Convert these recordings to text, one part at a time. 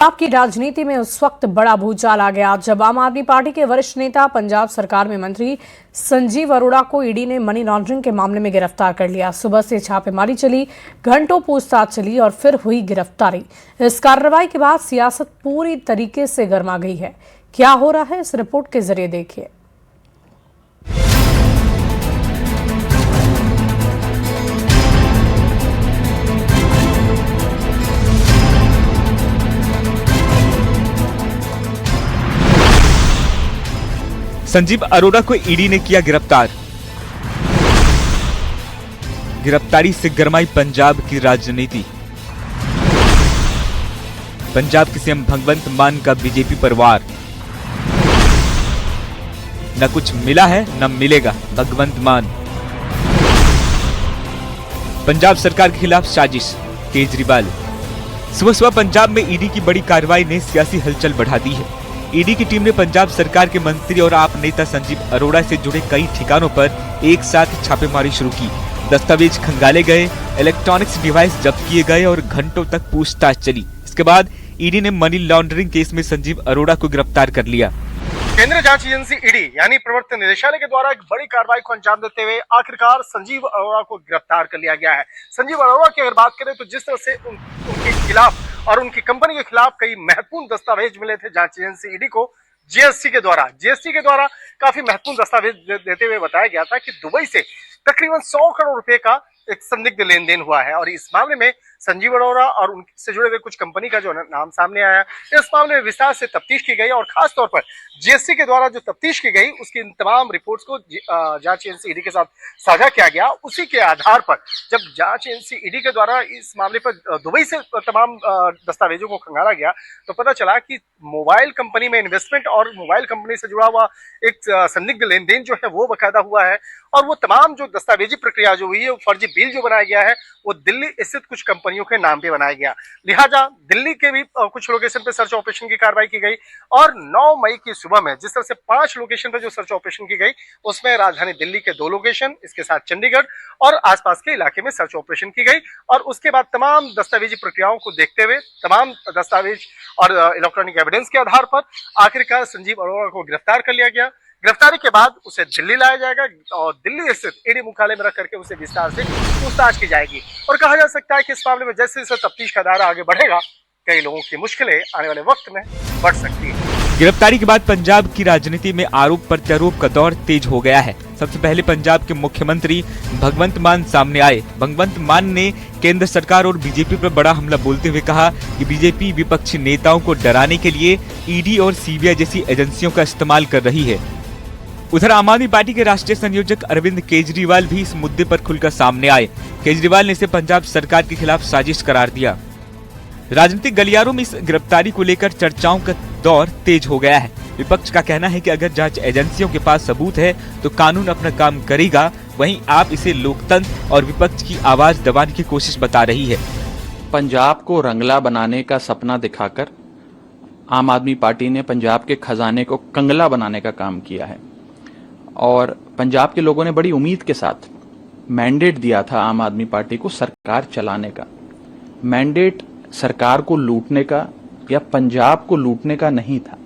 पंजाब की राजनीति में उस वक्त बड़ा भूचाल आ गया जब आम आदमी पार्टी के वरिष्ठ नेता पंजाब सरकार में मंत्री संजीव अरोड़ा को ईडी ने मनी लॉन्ड्रिंग के मामले में गिरफ्तार कर लिया। सुबह से छापेमारी चली, घंटों पूछताछ चली और फिर हुई गिरफ्तारी। इस कार्रवाई के बाद सियासत पूरी तरीके से गर्मा गई है। क्या हो रहा है, इस रिपोर्ट के जरिए देखिए। संजीव अरोड़ा को ईडी ने किया गिरफ्तार। गिरफ्तारी से गरमाई पंजाब की राजनीति। पंजाब के सीएम भगवंत मान का बीजेपी पर वार। न कुछ मिला है न मिलेगा, भगवंत मान। पंजाब सरकार के खिलाफ साजिश, केजरीवाल। सुबह सुबह पंजाब में ईडी की बड़ी कार्रवाई ने सियासी हलचल बढ़ा दी है। ईडी की टीम ने पंजाब सरकार के मंत्री और आप नेता संजीव अरोड़ा से जुड़े कई ठिकानों पर एक साथ छापेमारी शुरू की। दस्तावेज खंगाले गए, इलेक्ट्रॉनिक्स डिवाइस जब्त किए गए और घंटों तक पूछताछ चली। इसके बाद ईडी ने मनी लॉन्ड्रिंग केस में संजीव अरोड़ा को गिरफ्तार कर लिया। केंद्रीय जांच एजेंसी ईडी यानी प्रवर्तन निदेशालय के द्वारा एक बड़ी कार्रवाई को अंजाम देते हुए आखिरकार संजीव अरोड़ा को गिरफ्तार कर लिया गया है। संजीव अरोड़ा की अगर बात करें तो जिस तरह से उनके खिलाफ और उनकी कंपनी के खिलाफ कई महत्वपूर्ण दस्तावेज मिले थे जांच एजेंसी ईडी को जीएसटी के द्वारा काफी महत्वपूर्ण दस्तावेज देते हुए बताया गया था कि दुबई से तकरीबन 100 करोड़ रुपए का एक संदिग्ध लेन देन हुआ है और इस मामले में संजीव अरोड़ा और उनसे जुड़े हुए कुछ कंपनी का जो नाम सामने आया, इस मामले में विस्तार से तफ्तीश की गई और खास तौर पर जीएसटी के द्वारा जो तफ्तीश की गई उसकी तमाम रिपोर्ट्स को जांच एजेंसी ईडी के साथ साझा किया गया। उसी के आधार पर जब जांच एजेंसी ईडी के द्वारा इस मामले पर दुबई से तमाम दस्तावेजों को खंगाला गया तो पता चला कि मोबाइल कंपनी में इन्वेस्टमेंट और मोबाइल कंपनी से जुड़ा हुआ एक संदिग्ध लेन देन जो है वो बकायदा हुआ है और वो तमाम जो दस्तावेजी प्रक्रिया जो हुई है, फर्जी बिल जो बनाया गया है वो दिल्ली स्थित कुछ कंपनियों के नाम पे बनाया गया। लिहाजा दिल्ली के भी कुछ लोकेशन पे सर्च ऑपरेशन की कार्रवाई की गई और 9 मई की सुबह में जिस तरह से 5 लोकेशन पे जो सर्च ऑपरेशन की गई उसमें राजधानी दिल्ली के 2 लोकेशन, इसके साथ चंडीगढ़ और आसपास के इलाके में सर्च ऑपरेशन की गई और उसके बाद तमाम दस्तावेजी प्रक्रियाओं को देखते हुए तमाम दस्तावेज और इलेक्ट्रॉनिक एविडेंस के आधार पर आखिरकार संजीव अरोड़ा को गिरफ्तार कर लिया गया। गिरफ्तारी के बाद उसे दिल्ली लाया जाएगा और दिल्ली स्थित ईडी मुख्यालय में रख करके उसे विस्तार से पूछताछ की जाएगी और कहा जा सकता है कि इस मामले में जैसे जैसे तफ्तीश का दायरा आगे बढ़ेगा कई लोगों की मुश्किलें आने वाले वक्त में बढ़ सकती है। गिरफ्तारी के बाद पंजाब की राजनीति में आरोप प्रत्यारोप का दौर तेज हो गया है। सबसे पहले पंजाब के मुख्यमंत्री भगवंत मान सामने आए। भगवंत मान ने केंद्र सरकार और बीजेपी पर बड़ा हमला बोलते हुए कहा कि बीजेपी विपक्षी नेताओं को डराने के लिए ईडी और सीबीआई जैसी एजेंसियों का इस्तेमाल कर रही है। उधर आम आदमी पार्टी के राष्ट्रीय संयोजक अरविंद केजरीवाल भी इस मुद्दे पर खुलकर सामने आए। केजरीवाल ने इसे पंजाब सरकार के खिलाफ साजिश करार दिया। राजनीतिक गलियारों में इस गिरफ्तारी को लेकर चर्चाओं का दौर तेज हो गया है। विपक्ष का कहना है कि अगर जांच एजेंसियों के पास सबूत है तो कानून अपना काम करेगा, वहीं आप इसे लोकतंत्र और विपक्ष की आवाज दबाने की कोशिश बता रही है। पंजाब को रंगला बनाने का सपना दिखाकर आम आदमी पार्टी ने पंजाब के खजाने को कंगला बनाने का काम किया है और पंजाब के लोगों ने बड़ी उम्मीद के साथ मैंडेट दिया था आम आदमी पार्टी को सरकार चलाने का। मैंडेट सरकार को लूटने का या पंजाब को लूटने का नहीं था।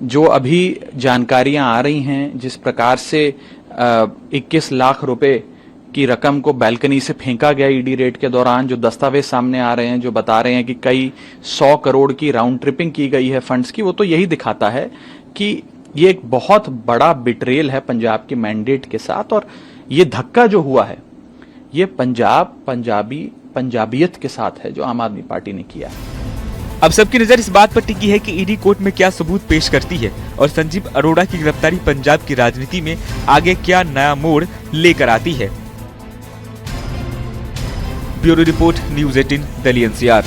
जो अभी जानकारियां आ रही हैं, जिस प्रकार से 21 लाख रुपए की रकम को बैल्कनी से फेंका गया ईडी रेड के दौरान, जो दस्तावेज सामने आ रहे हैं जो बता रहे हैं कि कई 100 करोड़ की राउंड ट्रिपिंग की गई है फंड्स की, वो तो यही दिखाता है कि ये एक बहुत बड़ा बिट्रेल है पंजाब के मैंडेट के साथ और ये धक्का जो हुआ है ये पंजाबियत के साथ है जो आम आदमी पार्टी ने किया है। अब सबकी नजर इस बात पर टिकी है कि ईडी कोर्ट में क्या सबूत पेश करती है और संजीव अरोड़ा की गिरफ्तारी पंजाब की राजनीति में आगे क्या नया मोड़ लेकर आती है। Bureau report, news 18, Delhi NCR।